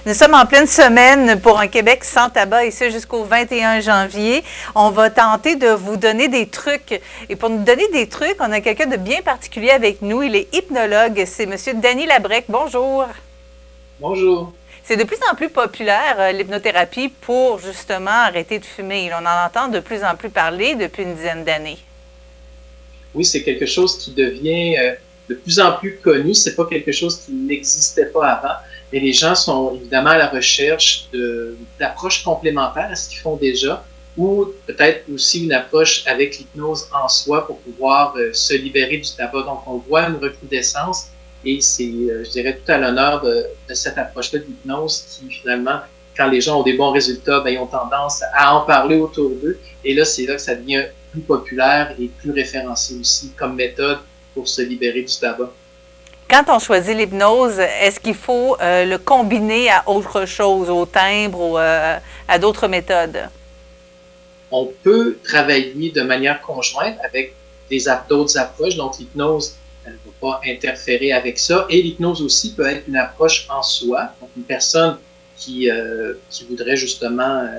Nous sommes en pleine semaine pour un Québec sans tabac et ce jusqu'au 21 janvier. On va tenter de vous donner des trucs. Et pour nous donner des trucs, on a quelqu'un de bien particulier avec nous. Il est hypnologue. C'est M. Danny Labrec. Bonjour. Bonjour. C'est de plus en plus populaire, l'hypnothérapie, pour justement arrêter de fumer. On en entend de plus en plus parler depuis une dizaine d'années. Oui, c'est quelque chose qui devient de plus en plus connu. C'est pas quelque chose qui n'existait pas avant, mais les gens sont évidemment à la recherche d'approches complémentaires à ce qu'ils font déjà, ou peut-être aussi une approche avec l'hypnose en soi pour pouvoir se libérer du tabac. Donc, on voit une recrudescence et c'est, je dirais, tout à l'honneur de cette approche-là de l'hypnose qui, finalement, quand les gens ont des bons résultats, ben, ils ont tendance à en parler autour d'eux. Et là, c'est là que ça devient plus populaire et plus référencé aussi comme méthode pour se libérer du tabac. Quand on choisit l'hypnose, est-ce qu'il faut le combiner à autre chose, au timbre ou à d'autres méthodes? On peut travailler de manière conjointe avec d'autres approches. Donc, l'hypnose, elle ne va pas interférer avec ça. Et l'hypnose aussi peut être une approche en soi. Donc, une personne qui voudrait justement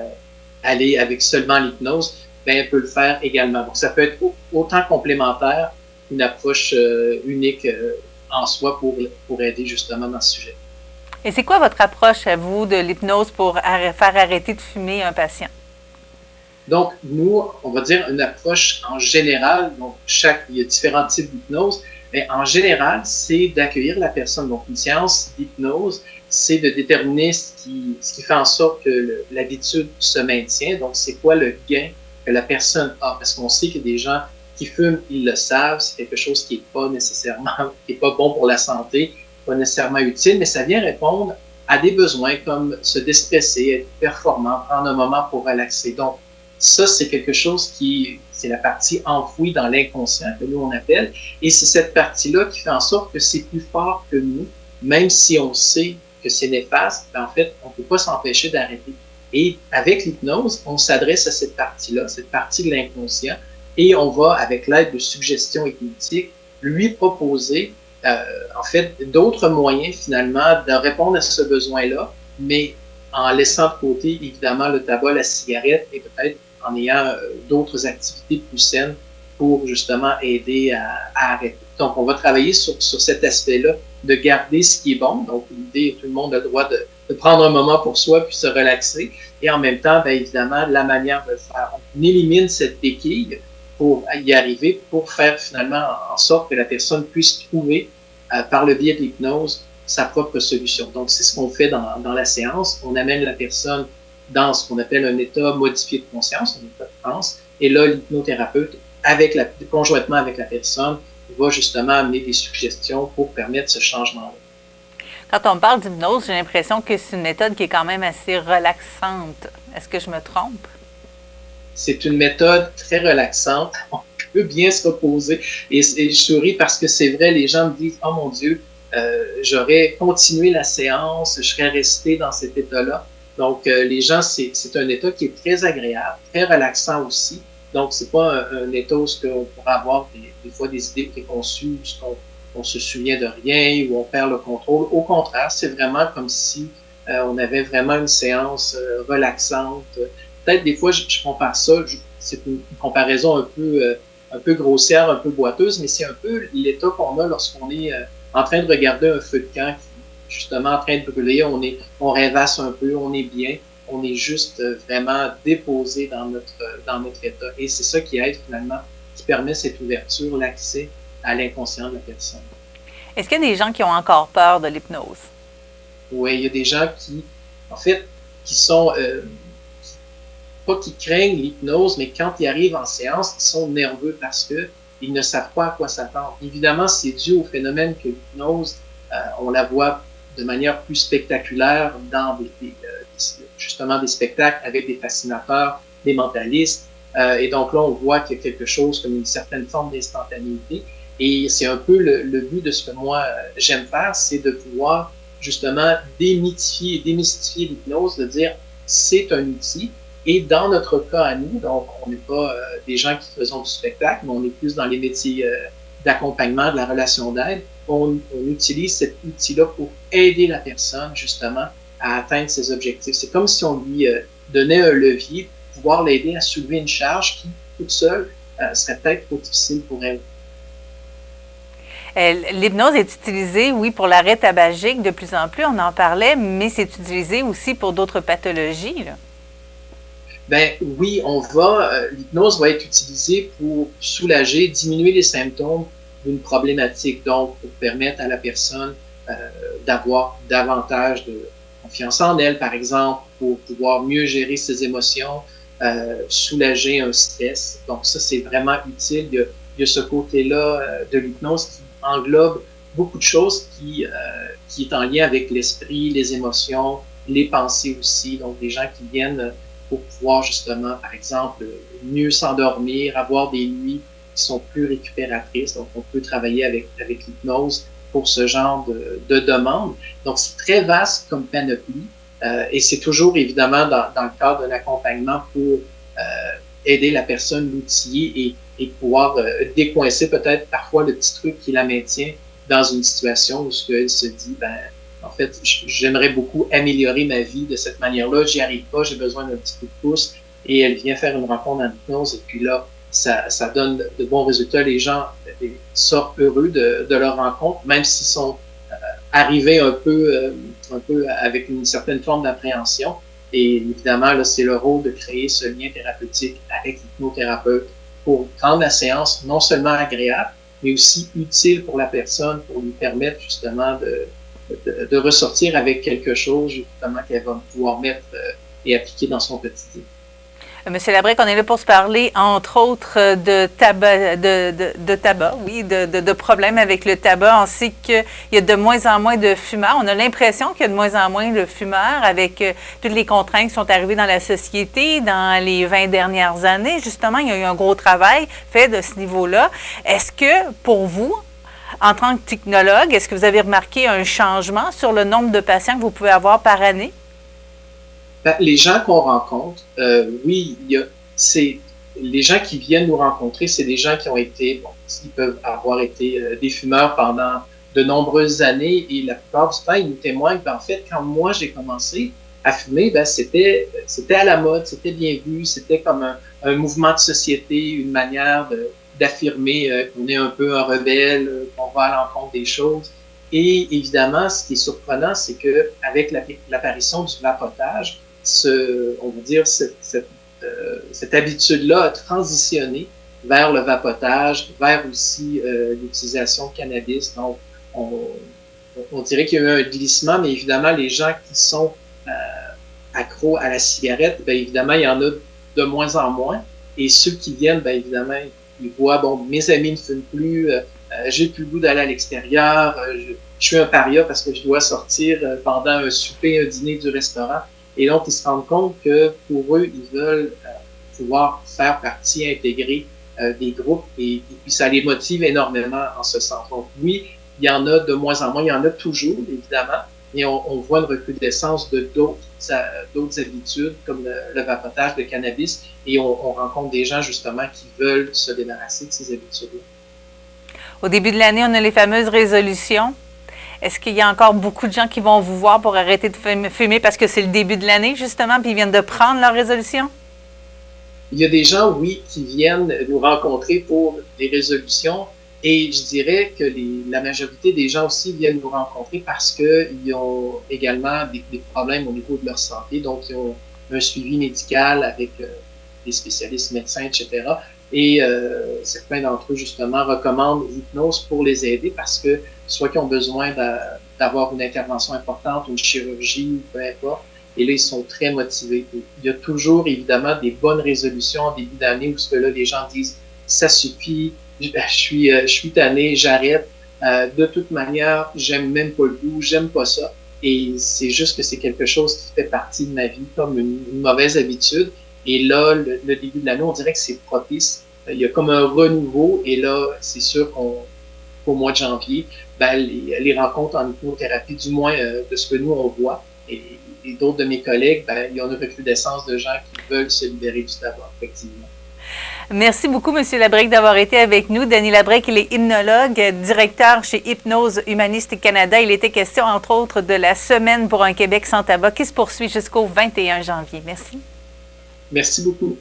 aller avec seulement l'hypnose, ben, elle peut le faire également. Donc, ça peut être autant complémentaire qu'une approche unique en soi pour aider justement dans ce sujet. Et c'est quoi votre approche à vous de l'hypnose pour faire arrêter de fumer un patient? Donc, nous, on va dire une approche en général. Donc, il y a différents types d'hypnose, mais en général, c'est d'accueillir la personne. Donc, une séance d'hypnose, c'est de déterminer ce qui fait en sorte que l'habitude se maintient. Donc, c'est quoi le gain que la personne a? Parce qu'on sait que des gens qui fument, ils le savent, c'est quelque chose qui est pas bon pour la santé, pas nécessairement utile, mais ça vient répondre à des besoins comme se déstresser, être performant, prendre un moment pour relaxer. Donc, ça, c'est quelque chose c'est la partie enfouie dans l'inconscient que nous, on appelle. Et c'est cette partie-là qui fait en sorte que c'est plus fort que nous, même si on sait que c'est néfaste, ben, en fait, on ne peut pas s'empêcher d'arrêter. Et avec l'hypnose, on s'adresse à cette partie-là, cette partie de l'inconscient, et on va, avec l'aide de suggestions hypnotiques, lui proposer, en fait, d'autres moyens, finalement, de répondre à ce besoin-là, mais en laissant de côté, évidemment, le tabac, la cigarette, et peut-être en ayant d'autres activités plus saines pour, justement, aider à arrêter. Donc, on va travailler sur cet aspect-là, de garder ce qui est bon. Donc, l'idée, tout le monde a le droit de prendre un moment pour soi, puis se relaxer. Et en même temps, bien évidemment, la manière de le faire. On élimine cette béquille pour y arriver, pour faire finalement en sorte que la personne puisse trouver, par le biais de l'hypnose, sa propre solution. Donc, c'est ce qu'on fait dans la séance. On amène la personne dans ce qu'on appelle un état modifié de conscience, un état de transe. Et là, l'hypnothérapeute, conjointement avec la personne, va justement amener des suggestions pour permettre ce changement-là. Quand on parle d'hypnose, j'ai l'impression que c'est une méthode qui est quand même assez relaxante. Est-ce que je me trompe? C'est une méthode très relaxante. On peut bien se reposer. Et je souris parce que c'est vrai, les gens me disent « Oh mon Dieu, j'aurais continué la séance, je serais resté dans cet état-là. » Donc, les gens, c'est un état qui est très agréable, très relaxant aussi. Donc, c'est pas un état où on pourrait avoir des fois des idées préconçues, où on se souvient de rien, où on perd le contrôle. Au contraire, c'est vraiment comme si on avait vraiment une séance relaxante. Peut-être des fois, je compare ça, c'est une comparaison un peu grossière, un peu boiteuse, mais c'est un peu l'état qu'on a lorsqu'on est en train de regarder un feu de camp qui est justement en train de brûler. On rêvasse un peu, on est bien, on est juste vraiment déposé dans notre état. Et c'est ça qui aide finalement, qui permet cette ouverture, l'accès à l'inconscient de la personne. Est-ce qu'il y a des gens qui ont encore peur de l'hypnose? Oui, il y a des gens qui, en fait, qui sont, pas qui craignent l'hypnose, mais quand ils arrivent en séance, ils sont nerveux parce qu'ils ne savent pas à quoi s'attendre. Évidemment, c'est dû au phénomène que l'hypnose, on la voit de manière plus spectaculaire dans justement des spectacles avec des fascinateurs, des mentalistes. Et donc là, on voit qu'il y a quelque chose comme une certaine forme d'instantanéité. Et c'est un peu le but de ce que moi j'aime faire, c'est de pouvoir justement démythifier et démystifier l'hypnose, de dire c'est un outil. Et dans notre cas à nous, donc on n'est pas des gens qui faisons du spectacle, mais on est plus dans les métiers d'accompagnement, de la relation d'aide. On utilise cet outil-là pour aider la personne justement à atteindre ses objectifs. C'est comme si on lui donnait un levier pour pouvoir l'aider à soulever une charge qui, toute seule, serait peut-être trop difficile pour elle. L'hypnose est utilisée, oui, pour l'arrêt tabagique de plus en plus, on en parlait, mais c'est utilisé aussi pour d'autres pathologies, là. Ben oui, l'hypnose va être utilisée pour soulager, diminuer les symptômes d'une problématique, donc pour permettre à la personne d'avoir davantage de confiance en elle, par exemple, pour pouvoir mieux gérer ses émotions, soulager un stress. Donc ça, c'est vraiment utile. Il y a ce côté-là de l'hypnose qui englobe beaucoup de choses qui est en lien avec l'esprit, les émotions, les pensées aussi. Donc des gens qui viennent pour pouvoir justement, par exemple, mieux s'endormir, avoir des nuits qui sont plus récupératrices. Donc, on peut travailler avec l'hypnose pour ce genre de demande. Donc, c'est très vaste comme panoplie et c'est toujours évidemment dans le cadre d'un accompagnement pour aider la personne, l'outiller et pouvoir décoincer peut-être parfois le petit truc qui la maintient dans une situation où elle se dit, ben, en fait, j'aimerais beaucoup améliorer ma vie de cette manière-là. J'y arrive pas, j'ai besoin d'un petit coup de pouce. Et elle vient faire une rencontre en hypnose. Et puis là, ça donne de bons résultats. Les gens sortent heureux de leur rencontre, même s'ils sont arrivés un peu avec une certaine forme d'appréhension. Et évidemment, là, c'est le rôle de créer ce lien thérapeutique avec l'hypnothérapeute pour rendre la séance non seulement agréable, mais aussi utile pour la personne, pour lui permettre justement de ressortir avec quelque chose justement qu'elle va pouvoir mettre et appliquer dans son quotidien. Monsieur Labrec, on est là pour se parler, entre autres, de tabac, oui, de problèmes avec le tabac. On sait qu'il y a de moins en moins de fumeurs. On a l'impression qu'il y a de moins en moins de fumeurs avec toutes les contraintes qui sont arrivées dans la société dans les 20 dernières années. Justement, il y a eu un gros travail fait de ce niveau-là. Est-ce que, pour vous, en tant que technologue, est-ce que vous avez remarqué un changement sur le nombre de patients que vous pouvez avoir par année? Ben, les gens qu'on rencontre, oui, les gens qui viennent nous rencontrer, c'est des gens qui ont été, ils peuvent avoir été des fumeurs pendant de nombreuses années et la plupart du temps, ils nous témoignent qu'en fait, quand moi j'ai commencé à fumer, ben, c'était à la mode, c'était bien vu, c'était comme un mouvement de société, une manière d'affirmer qu'on est un peu un rebelle, qu'on va à l'encontre des choses. Et évidemment, ce qui est surprenant, c'est que avec l'apparition du vapotage, on va dire cette habitude-là a transitionné vers le vapotage, vers aussi l'utilisation de cannabis. Donc, on dirait qu'il y a eu un glissement, mais évidemment, les gens qui sont accros à la cigarette, bien évidemment, il y en a de moins en moins. Et ceux qui viennent, bien évidemment, ils voient, bon, mes amis ne fument plus, j'ai plus le goût d'aller à l'extérieur, je suis un paria parce que je dois sortir pendant un souper, un dîner du restaurant. Et donc, ils se rendent compte que pour eux, ils veulent pouvoir faire partie intégrée des groupes et puis ça les motive énormément en ce sens. Donc oui, il y en a de moins en moins, il y en a toujours, évidemment, mais on voit une recrudescence de d'autres habitudes comme le vapotage de cannabis et on rencontre des gens justement qui veulent se débarrasser de ces habitudes-là. Au début de l'année, on a les fameuses résolutions. Est-ce qu'il y a encore beaucoup de gens qui vont vous voir pour arrêter de fumer parce que c'est le début de l'année, justement, puis ils viennent de prendre leur résolution? Il y a des gens, oui, qui viennent nous rencontrer pour des résolutions et je dirais que la majorité des gens aussi viennent nous rencontrer parce qu'ils ont également des problèmes au niveau de leur santé, donc ils ont un suivi médical avec des spécialistes médecins, etc. Et certains d'entre eux, justement, recommandent l'hypnose pour les aider parce que soit qu'ils ont besoin d'avoir une intervention importante, une chirurgie, ou peu importe, et là, ils sont très motivés. Il y a toujours, évidemment, des bonnes résolutions en début d'année où ce que là, les gens disent « ça suffit, je suis tanné, j'arrête, de toute manière, j'aime même pas le goût, j'aime pas ça. » Et c'est juste que c'est quelque chose qui fait partie de ma vie comme une mauvaise habitude. Et là, le début de l'année, on dirait que c'est propice. Il y a comme un renouveau. Et là, c'est sûr qu'au mois de janvier, ben, les rencontres en hypnothérapie, du moins de ce que nous, on voit, et d'autres de mes collègues, ben, il y a une recrudescence de gens qui veulent se libérer du tabac, effectivement. Merci beaucoup, M. Labrec, d'avoir été avec nous. Denis Labrec, il est hypnologue, directeur chez Hypnose Humaniste Canada. Il était question, entre autres, de la Semaine pour un Québec sans tabac qui se poursuit jusqu'au 21 janvier. Merci. Merci beaucoup.